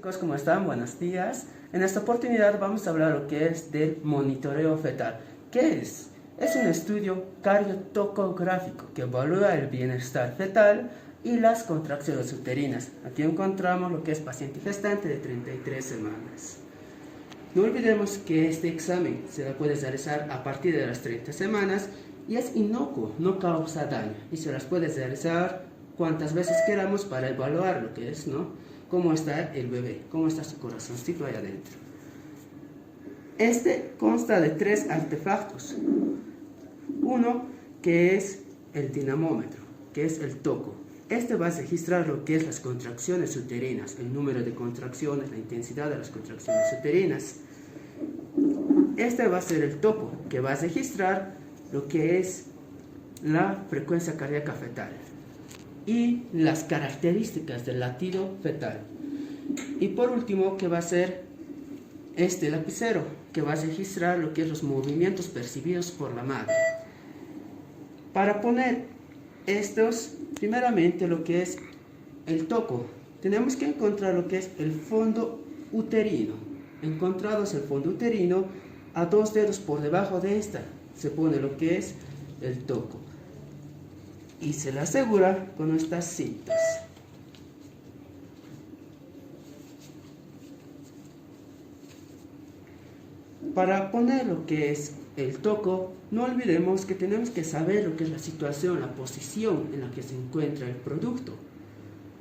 Chicos, ¿cómo están? Buenos días. En esta oportunidad vamos a hablar lo que es del monitoreo fetal. ¿Qué es? Es un estudio cardiotocográfico que evalúa el bienestar fetal y las contracciones uterinas. Aquí encontramos lo que es paciente gestante de 33 semanas. No olvidemos que este examen se lo puede realizar a partir de las 30 semanas y es inocuo, no causa daño y se las puede realizar cuantas veces queramos para evaluar lo que es, ¿no? Cómo está el bebé, cómo está su corazoncito ahí adentro. Este consta de 3 artefactos. Uno que es el dinamómetro, que es el toco. Este va a registrar lo que es las contracciones uterinas, el número de contracciones, la intensidad de las contracciones uterinas. Este va a ser el toco, que va a registrar lo que es la frecuencia cardíaca fetal y las características del latido fetal. Y por último, que va a ser este lapicero, que va a registrar lo que es los movimientos percibidos por la madre. Para poner estos, primeramente lo que es el toco, tenemos que encontrar lo que es el fondo uterino. Encontrados el fondo uterino, a 2 dedos por debajo de esta se pone lo que es el toco y se le asegura con estas cintas. Para poner lo que es el toco, no olvidemos que tenemos que saber lo que es la situación, la posición en la que se encuentra el producto.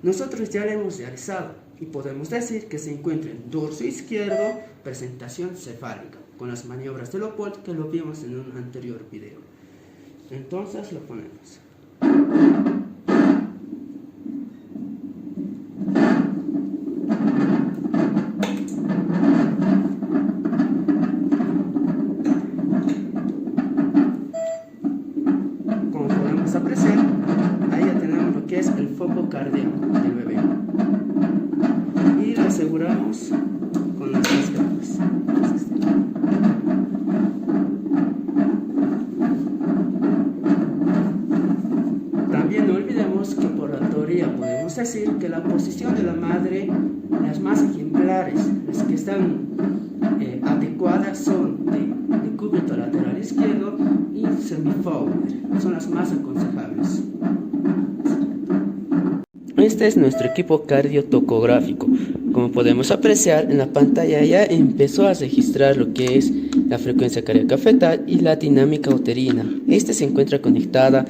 Nosotros ya lo hemos realizado y podemos decir que se encuentra en dorso izquierdo, presentación cefálica, con las maniobras de Leopold que lo vimos en un anterior video. Entonces lo ponemos. Como podemos apreciar, ahí ya tenemos lo que es el foco cardíaco del bebé. Y lo aseguramos con nuestras gafas. También no olvidemos que por la teoría podemos decir que la posición de la madre, las más ejemplares, las que están adecuadas son de decúbito lateral izquierdo y semi-forward, son las más aconsejables. Este es nuestro equipo cardiotocográfico. Como podemos apreciar en la pantalla ya empezó a registrar lo que es la frecuencia cardíaca fetal y la dinámica uterina. Este se encuentra conectada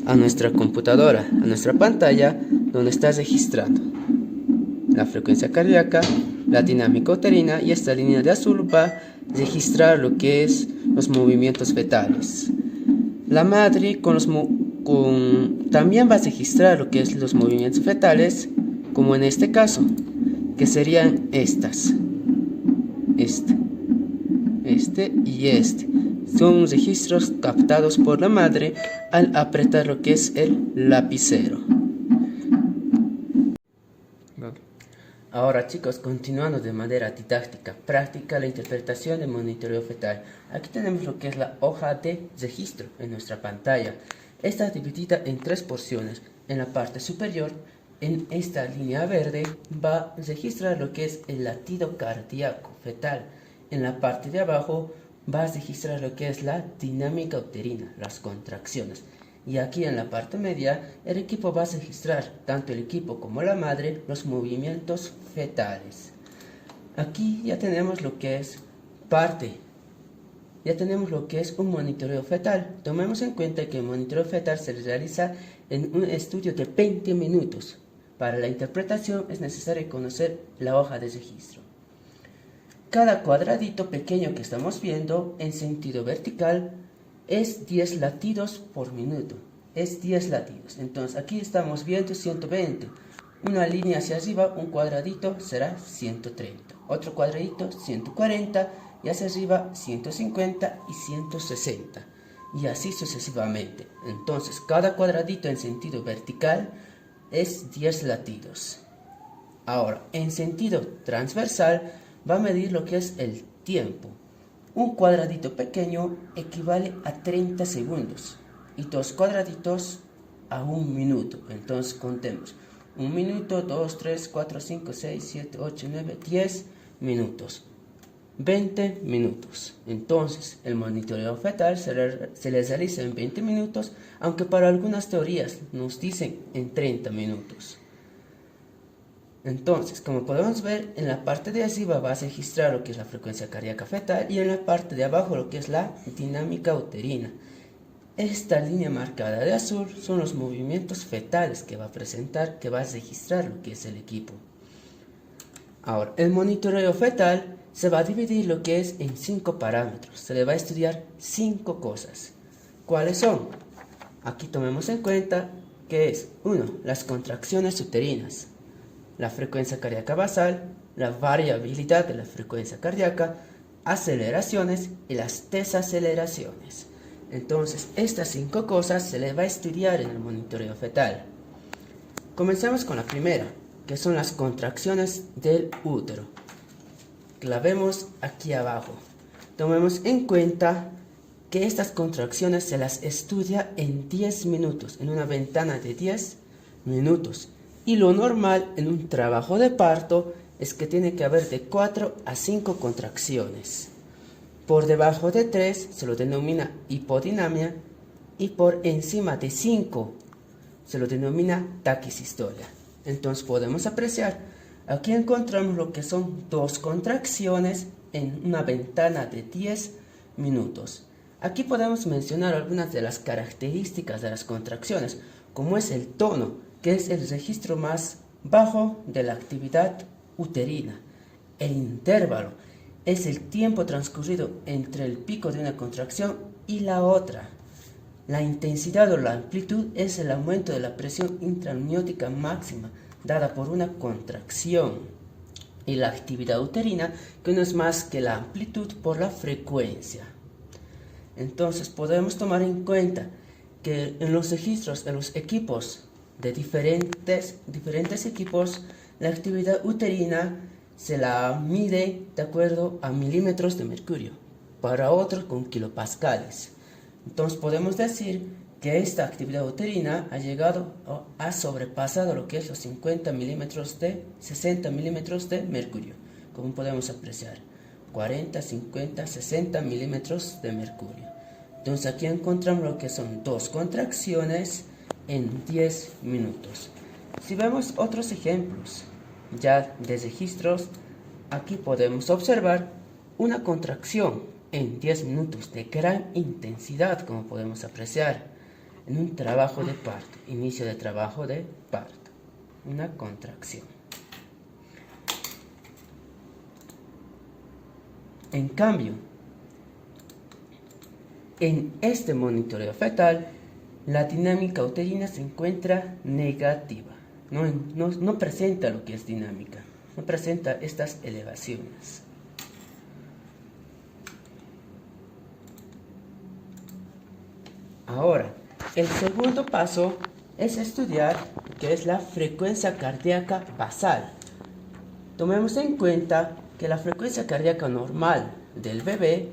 a nuestra computadora, a nuestra pantalla, donde está registrando la frecuencia cardíaca, la dinámica uterina, y esta línea de azul va a registrar lo que es los movimientos fetales. La madre también va a registrar lo que es los movimientos fetales, como en este caso, que serían estas, este y este. Son registros captados por la madre al apretar lo que es el lapicero. Ahora, chicos, continuando de manera didáctica, práctica la interpretación de monitoreo fetal. Aquí tenemos lo que es la hoja de registro en nuestra pantalla. Está dividida en 3 porciones. En la parte superior, en esta línea verde, va a registrar lo que es el latido cardíaco fetal. En la parte de abajo va a registrar lo que es la dinámica uterina, las contracciones. Y aquí en la parte media, el equipo va a registrar, tanto el equipo como la madre, los movimientos fetales. Aquí ya tenemos lo que es un monitoreo fetal. Tomemos en cuenta que el monitoreo fetal se realiza en un estudio de 20 minutos. Para la interpretación es necesario conocer la hoja de registro. Cada cuadradito pequeño que estamos viendo en sentido vertical es 10 latidos por minuto. Es 10 latidos. Entonces aquí estamos viendo 120. Una línea hacia arriba, un cuadradito será 130. Otro cuadradito 140. Y hacia arriba 150 y 160. Y así sucesivamente. Entonces cada cuadradito en sentido vertical es 10 latidos. Ahora, en sentido transversal va a medir lo que es el tiempo. Un cuadradito pequeño equivale a 30 segundos y 2 cuadraditos a 1 minuto. Entonces contemos. 1 minuto, 2, 3, 4, 5, 6, 7, 8, 9, 10 minutos. 20 minutos. Entonces, el monitoreo fetal se les realiza en 20 minutos, aunque para algunas teorías nos dicen en 30 minutos. Entonces, como podemos ver, en la parte de arriba va a registrar lo que es la frecuencia cardíaca fetal y en la parte de abajo lo que es la dinámica uterina. Esta línea marcada de azul son los movimientos fetales que va a presentar, que va a registrar lo que es el equipo. Ahora, el monitoreo fetal se va a dividir lo que es en 5 parámetros. Se le va a estudiar 5 cosas. ¿Cuáles son? Aquí tomemos en cuenta que es 1. Las contracciones uterinas, la frecuencia cardíaca basal, la variabilidad de la frecuencia cardíaca, aceleraciones y las desaceleraciones. Entonces, estas 5 cosas se les va a estudiar en el monitoreo fetal. Comencemos con la primera, que son las contracciones del útero. La vemos aquí abajo. Tomemos en cuenta que estas contracciones se las estudia en 10 minutos, en una ventana de 10 minutos. Y lo normal en un trabajo de parto es que tiene que haber de 4 a 5 contracciones. Por debajo de 3 se lo denomina hipodinamia y por encima de 5 se lo denomina taquisistolia. Entonces podemos apreciar, aquí encontramos lo que son 2 contracciones en una ventana de 10 minutos. Aquí podemos mencionar algunas de las características de las contracciones, como es el tono, que es el registro más bajo de la actividad uterina. El intervalo es el tiempo transcurrido entre el pico de una contracción y la otra. La intensidad o la amplitud es el aumento de la presión intraamniótica máxima dada por una contracción. Y la actividad uterina, que no es más que la amplitud por la frecuencia. Entonces podemos tomar en cuenta que en los registros, en los equipos de diferentes equipos, la actividad uterina se la mide de acuerdo a milímetros de mercurio, para otros con kilopascales. Entonces podemos decir que esta actividad uterina ha sobrepasado lo que es los 60 milímetros de mercurio, como podemos apreciar, 40, 50, 60 milímetros de mercurio. Entonces aquí encontramos lo que son 2 contracciones en 10 minutos. Si vemos otros ejemplos ya de registros, aquí podemos observar una contracción en 10 minutos de gran intensidad, como podemos apreciar en un trabajo de parto, inicio de trabajo de parto, una contracción. En cambio, en este monitoreo fetal, la dinámica uterina se encuentra negativa. No presenta lo que es dinámica, no presenta estas elevaciones. Ahora, el segundo paso es estudiar lo que es la frecuencia cardíaca basal. Tomemos en cuenta que la frecuencia cardíaca normal del bebé,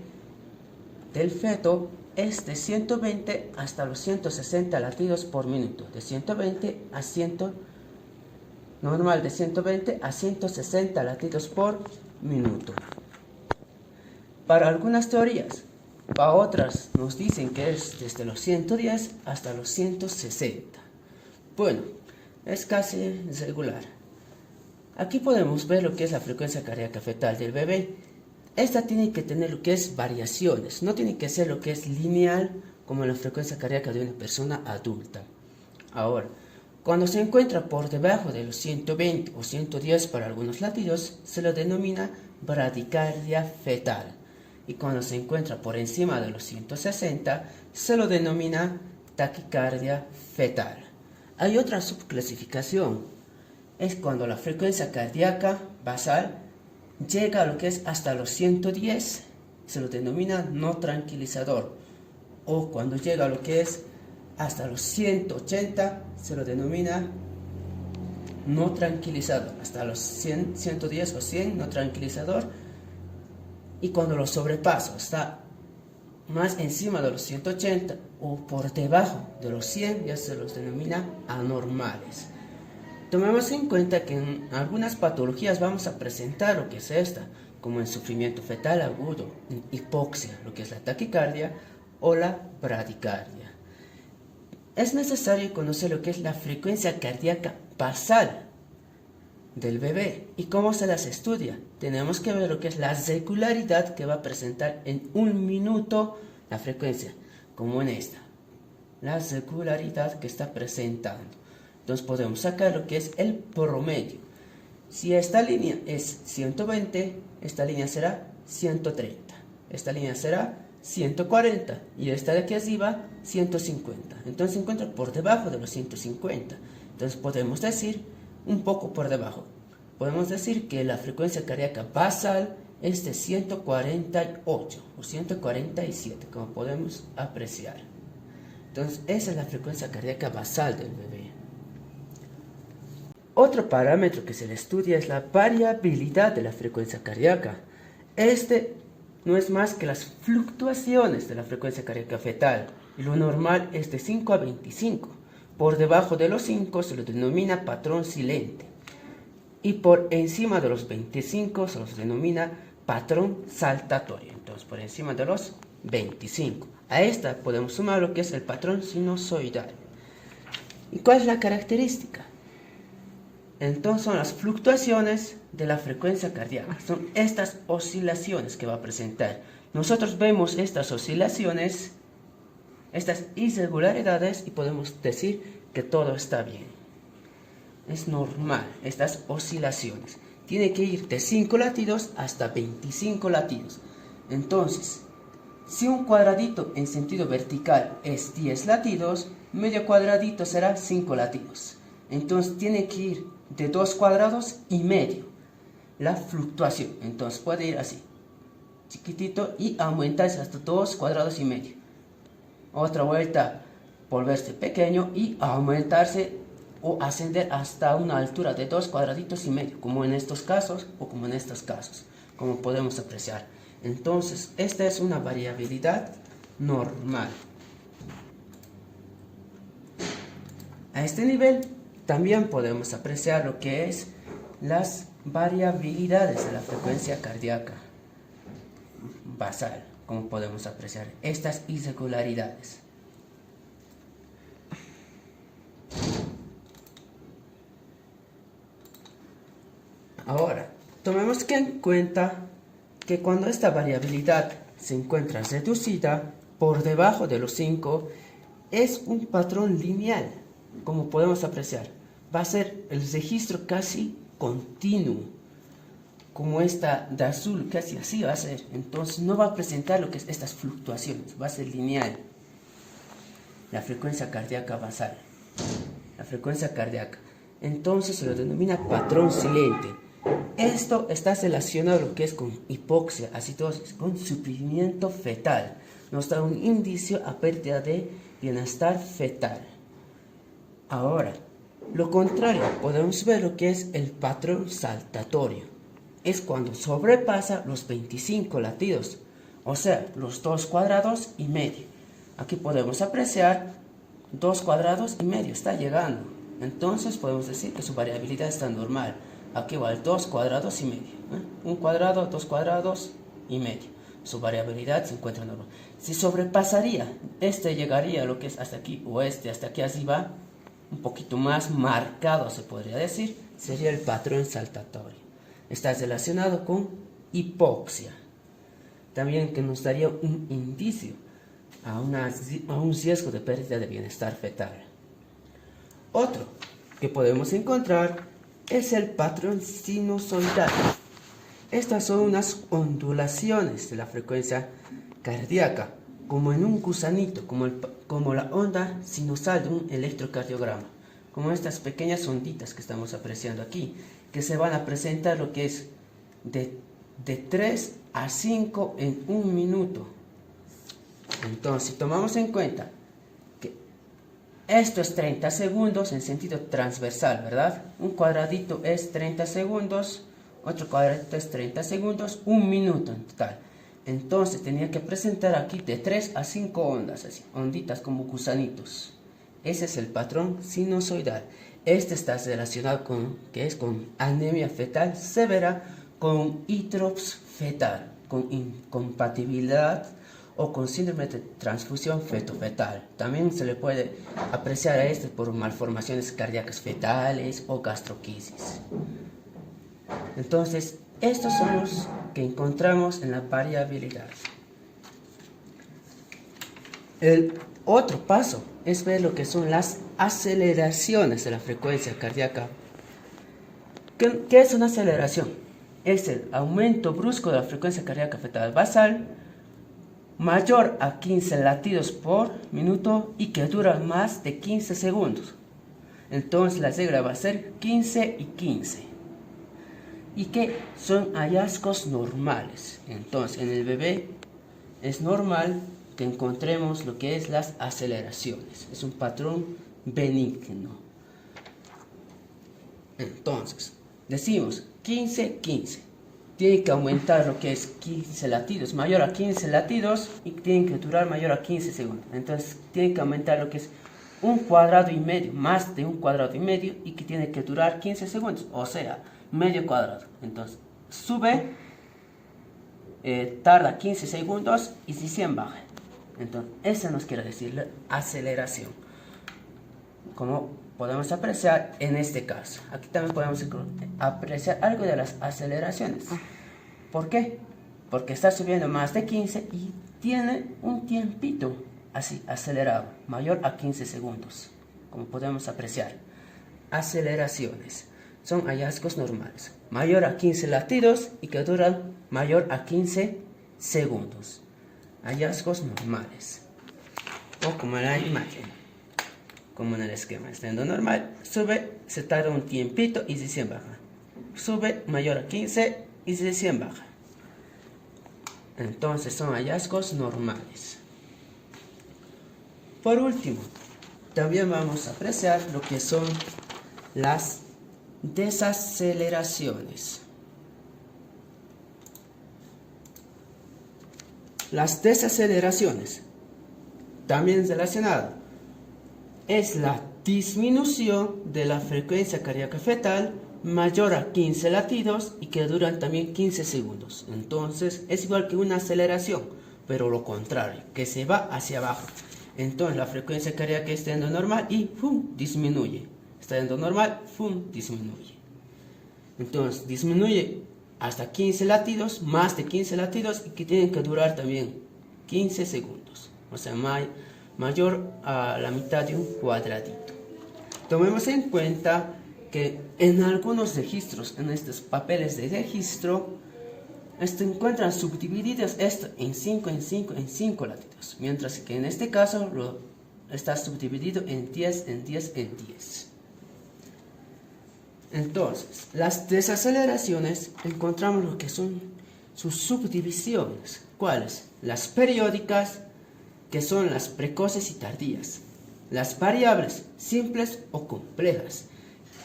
del feto, es de 120 hasta los 160 latidos por minuto. Normal de 120 a 160 latidos por minuto. Para algunas teorías, para otras nos dicen que es desde los 110 hasta los 160. Bueno, es casi regular. Aquí podemos ver lo que es la frecuencia cardíaca fetal del bebé. Esta tiene que tener lo que es variaciones, no tiene que ser lo que es lineal como la frecuencia cardíaca de una persona adulta. Ahora, cuando se encuentra por debajo de los 120 o 110 para algunos latidos, se lo denomina bradicardia fetal. Y cuando se encuentra por encima de los 160, se lo denomina taquicardia fetal. Hay otra subclasificación, es cuando la frecuencia cardíaca basal llega a lo que es hasta los 110, se lo denomina no tranquilizador. O cuando llega a lo que es hasta los 180, se lo denomina no tranquilizador. Hasta los 100, 110 o 100, no tranquilizador. Y cuando lo sobrepaso está más encima de los 180 o por debajo de los 100, ya se los denomina anormales. Tomemos en cuenta que en algunas patologías vamos a presentar lo que es esta, como el sufrimiento fetal agudo, hipoxia, lo que es la taquicardia o la bradicardia. Es necesario conocer lo que es la frecuencia cardíaca basal del bebé y cómo se las estudia. Tenemos que ver lo que es la regularidad que va a presentar en un minuto la frecuencia, como en esta, la regularidad que está presentando. Entonces podemos sacar lo que es el promedio. Si esta línea es 120, esta línea será 130, esta línea será 140 y esta de aquí arriba 150. Entonces se encuentra por debajo de los 150. Entonces podemos decir un poco por debajo. Podemos decir que la frecuencia cardíaca basal es de 148 o 147, como podemos apreciar. Entonces esa es la frecuencia cardíaca basal del bebé. Otro parámetro que se le estudia es la variabilidad de la frecuencia cardíaca. Este no es más que las fluctuaciones de la frecuencia cardíaca fetal, y lo normal es de 5 a 25. Por debajo de los 5 se lo denomina patrón silente, y por encima de los 25 se los denomina patrón saltatorio. Entonces, por encima de los 25. A esta podemos sumar lo que es el patrón sinusoidal. ¿Y cuál es la característica? Entonces son las fluctuaciones de la frecuencia cardíaca. Son estas oscilaciones que va a presentar. Nosotros vemos estas oscilaciones, estas irregularidades, y podemos decir que todo está bien. Es normal estas oscilaciones. Tiene que ir de 5 latidos hasta 25 latidos. Entonces, si un cuadradito en sentido vertical es 10 latidos, medio cuadradito será 5 latidos. Entonces tiene que ir de 2 cuadrados y medio la fluctuación. Entonces puede ir así, chiquitito, y aumentarse hasta 2 cuadrados y medio. Otra vuelta, volverse pequeño y aumentarse o ascender hasta una altura de 2 cuadraditos y medio, como en estos casos o como en estos casos, como podemos apreciar. Entonces esta es una variabilidad normal. A este nivel también podemos apreciar lo que es las variabilidades de la frecuencia cardíaca basal, como podemos apreciar estas irregularidades. Ahora, tomemos en cuenta que cuando esta variabilidad se encuentra reducida por debajo de los 5, es un patrón lineal, como podemos apreciar. Va a ser el registro casi continuo, como esta de azul, casi así va a ser. Entonces no va a presentar lo que es estas fluctuaciones, va a ser lineal. La frecuencia cardíaca basal, la frecuencia cardíaca, entonces se lo denomina patrón silente. Esto está relacionado a lo que es con hipoxia, acidosis, con sufrimiento fetal. Nos da un indicio a pérdida de bienestar fetal. Ahora, lo contrario, podemos ver lo que es el patrón saltatorio. Es cuando sobrepasa los 25 latidos, o sea, los 2 cuadrados y medio. Aquí podemos apreciar 2 cuadrados y medio, está llegando. Entonces podemos decir que su variabilidad está normal. Aquí va el 2 cuadrados y medio. 1 cuadrado, 2 cuadrados y medio. Su variabilidad se encuentra normal. Si sobrepasaría, este llegaría a lo que es hasta aquí, o este hasta aquí arriba, un poquito más marcado se podría decir, sería el patrón saltatorio. Está relacionado con hipoxia. También que nos daría un indicio a un riesgo de pérdida de bienestar fetal. Otro que podemos encontrar es el patrón sinusoidal. Estas son unas ondulaciones de la frecuencia cardíaca, como en un gusanito, como la onda sinusal de un electrocardiograma, como estas pequeñas onditas que estamos apreciando aquí, que se van a presentar lo que es de 3 a 5 en un minuto. Entonces, si tomamos en cuenta que esto es 30 segundos en sentido transversal, ¿verdad? Un cuadradito es 30 segundos, otro cuadradito es 30 segundos, un minuto en total. Entonces tenía que presentar aquí de 3 a 5 ondas, así, onditas como gusanitos. Ese es el patrón sinusoidal. Este está relacionado con anemia fetal severa, con hitrops fetal, con incompatibilidad o con síndrome de transfusión feto-fetal. También se le puede apreciar a este por malformaciones cardíacas fetales o gastroquisis. Entonces, estos son los que encontramos en la variabilidad. El otro paso es ver lo que son las aceleraciones de la frecuencia cardíaca. ¿Qué es una aceleración? Es el aumento brusco de la frecuencia cardíaca fetal basal mayor a 15 latidos por minuto y que dura más de 15 segundos. Entonces la regla va a ser 15 y 15. Y que son hallazgos normales. Entonces en el bebé es normal que encontremos lo que es las aceleraciones. Es un patrón benigno. Entonces, decimos 15, 15. Tiene que aumentar lo que es 15 latidos, mayor a 15 latidos y tiene que durar mayor a 15 segundos. Entonces, tiene que aumentar lo que es 1,5 cuadrados, más de 1,5 cuadrados y que tiene que durar 15 segundos, o sea, medio cuadrado. Entonces, sube, tarda 15 segundos y recién baja. Entonces, eso nos quiere decir la aceleración. Como podemos apreciar en este caso. Aquí también podemos apreciar algo de las aceleraciones. ¿Por qué? Porque está subiendo más de 15 y tiene un tiempito así acelerado, mayor a 15 segundos. Como podemos apreciar. Aceleraciones. Son hallazgos normales. Mayor a 15 latidos y que duran mayor a 15 segundos. Hallazgos normales. O como en la imagen. Como en el esquema. Estando normal, sube, se tarda un tiempito y recién baja. Sube mayor a 15 y recién baja. Entonces son hallazgos normales. Por último, también vamos a apreciar lo que son las desaceleraciones. Las desaceleraciones, también relacionado, es la disminución de la frecuencia cardíaca fetal mayor a 15 latidos y que duran también 15 segundos. Entonces es igual que una aceleración, pero lo contrario, que se va hacia abajo. Entonces la frecuencia cardíaca está en lo normal y ¡pum!, disminuye. Está en lo normal, ¡pum!, disminuye. Entonces disminuye hasta 15 latidos, más de 15 latidos y que tienen que durar también 15 segundos. O sea, mayor a la mitad de un cuadradito. Tomemos en cuenta que en algunos registros, en estos papeles de registro, se encuentran subdivididos esto en 5 latidos, mientras que en este caso está subdividido en 10 en 10 en 10. Entonces, las desaceleraciones encontramos lo que son sus subdivisiones. ¿Cuáles? Las periódicas, que son las precoces y tardías. Las variables, simples o complejas.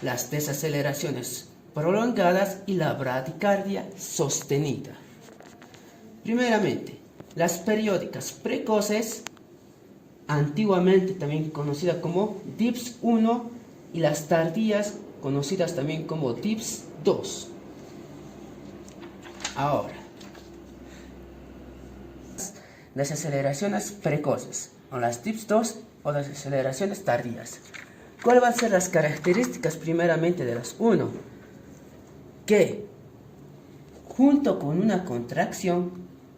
Las desaceleraciones prolongadas y la bradicardia sostenida. Primeramente, las periódicas precoces, antiguamente también conocidas como DIPS 1, y las tardías, conocidas también como DIPS 2. Ahora, las aceleraciones precoces, o las DIPS 2, o las aceleraciones tardías. ¿Cuáles van a ser las características primeramente de las 1? Que junto con una contracción,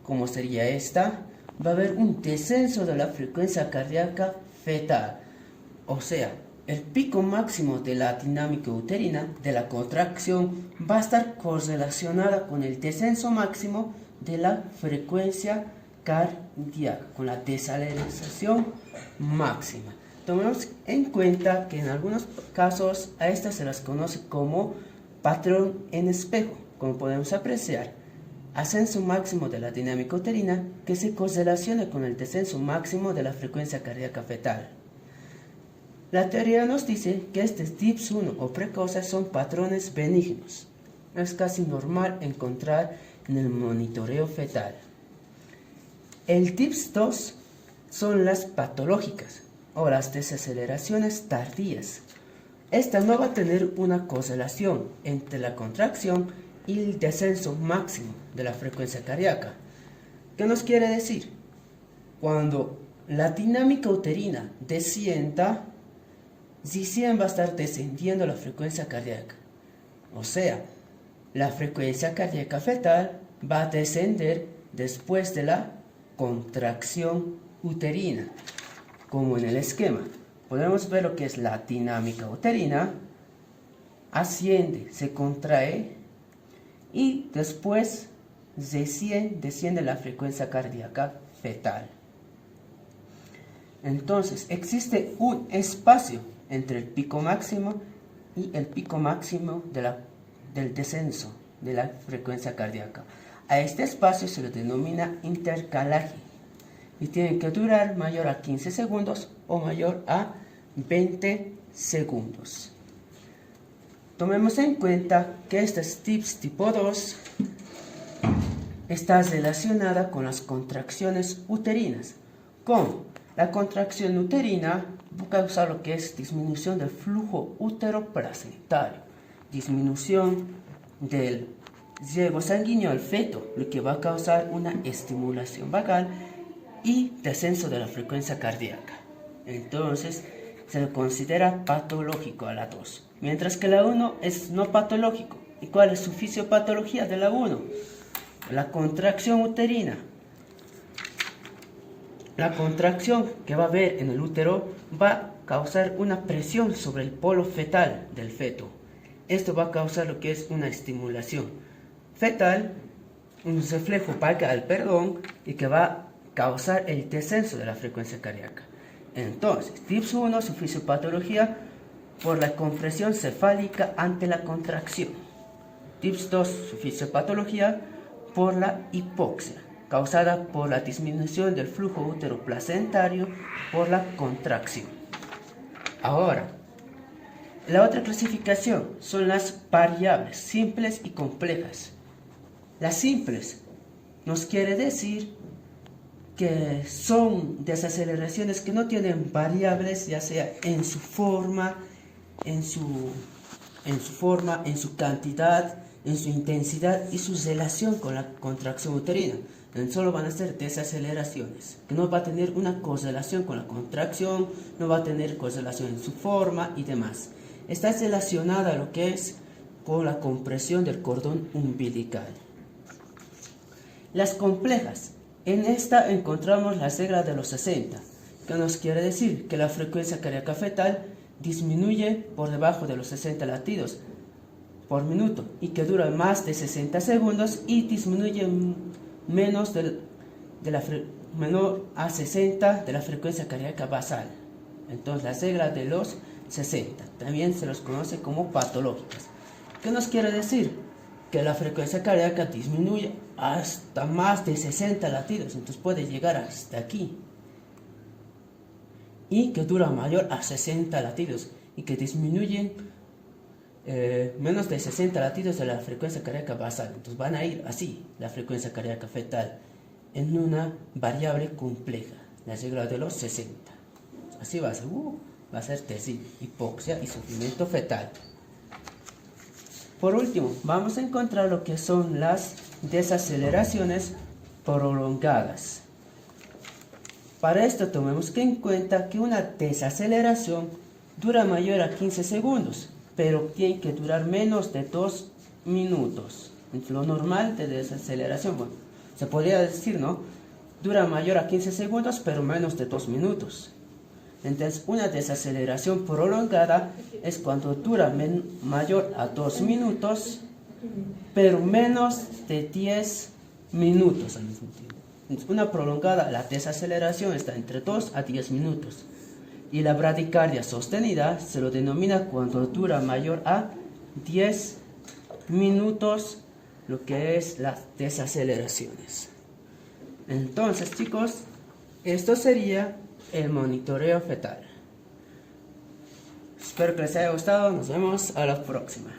como sería esta, va a haber un descenso de la frecuencia cardíaca fetal. O sea, el pico máximo de la dinámica uterina de la contracción va a estar correlacionada con el descenso máximo de la frecuencia cardíaca, con la desaceleración máxima. Tomemos en cuenta que en algunos casos a estas se las conoce como patrón en espejo, como podemos apreciar. Ascenso máximo de la dinámica uterina que se correlaciona con el descenso máximo de la frecuencia cardíaca fetal. La teoría nos dice que estos DIPS 1 o precoces son patrones benignos. Es casi normal encontrar en el monitoreo fetal. El DIPS 2 son las patológicas, o las desaceleraciones tardías. Esta no va a tener una correlación entre la contracción y el descenso máximo de la frecuencia cardíaca. ¿Qué nos quiere decir? Cuando la dinámica uterina descienda, recién va a estar descendiendo la frecuencia cardíaca. O sea, la frecuencia cardíaca fetal va a descender después de la contracción uterina, como en el esquema. Podemos ver lo que es la dinámica uterina, asciende, se contrae y después desciende la frecuencia cardíaca fetal. Entonces, existe un espacio entre el pico máximo y el pico máximo del descenso de la frecuencia cardíaca. A este espacio se lo denomina intercalaje y tiene que durar mayor a 15 segundos o mayor a 20 segundos. Tomemos en cuenta que esta TIPS tipo 2 está relacionada con las contracciones uterinas. ¿Cómo? La contracción uterina va a causar lo que es disminución del flujo útero-placentario, disminución del riego sanguíneo al feto, lo que va a causar una estimulación vagal y descenso de la frecuencia cardíaca. Entonces, se le considera patológico a la 2, mientras que la 1 es no patológico. ¿Y cuál es su fisiopatología de la 1? La contracción uterina. La contracción que va a haber en el útero va a causar una presión sobre el polo fetal del feto. Esto va a causar lo que es una estimulación fetal, un reflejo vagal, y que va a causar el descenso de la frecuencia cardíaca. Entonces, TIPS 1, su fisiopatología por la compresión cefálica ante la contracción. TIPS 2, su fisiopatología por la hipoxia, causada por la disminución del flujo útero-placentario por la contracción. Ahora, la otra clasificación son las variables simples y complejas. Las simples nos quiere decir que son desaceleraciones que no tienen variables, ya sea en su forma, en su cantidad, en su intensidad y su relación con la contracción uterina. Solo van a ser desaceleraciones, que no va a tener una correlación con la contracción, no va a tener correlación en su forma y demás. Está relacionada a lo que es con la compresión del cordón umbilical. Las complejas. En esta encontramos la regla de los 60, que nos quiere decir que la frecuencia cardíaca fetal disminuye por debajo de los 60 latidos por minuto y que dura más de 60 segundos y disminuye menor a 60 de la frecuencia cardíaca basal. Entonces, la regla de los 60 también se los conoce como patológicas. ¿Qué nos quiere decir? Que la frecuencia cardíaca disminuye hasta más de 60 latidos, entonces puede llegar hasta aquí, y que dura mayor a 60 latidos y que disminuyen menos de 60 latidos de la frecuencia cardíaca basal. Entonces van a ir así la frecuencia cardíaca fetal en una variable compleja, la regla de los 60. Así va a ser terrible, hipoxia y sufrimiento fetal. Por último, vamos a encontrar lo que son las desaceleraciones prolongadas. Para esto tomemos en cuenta que una desaceleración dura mayor a 15 segundos, pero tiene que durar menos de 2 minutos. Lo normal de desaceleración, bueno, se podría decir, ¿no? Dura mayor a 15 segundos, pero menos de 2 minutos. Entonces, una desaceleración prolongada es cuando dura mayor a 2 minutos, pero menos de 10 minutos al mismo tiempo. Entonces, una prolongada, la desaceleración está entre 2 a 10 minutos. Y la bradicardia sostenida se lo denomina cuando dura mayor a 10 minutos, lo que es las desaceleraciones. Entonces, chicos, esto sería el monitoreo fetal. Espero que les haya gustado. Nos vemos a la próxima.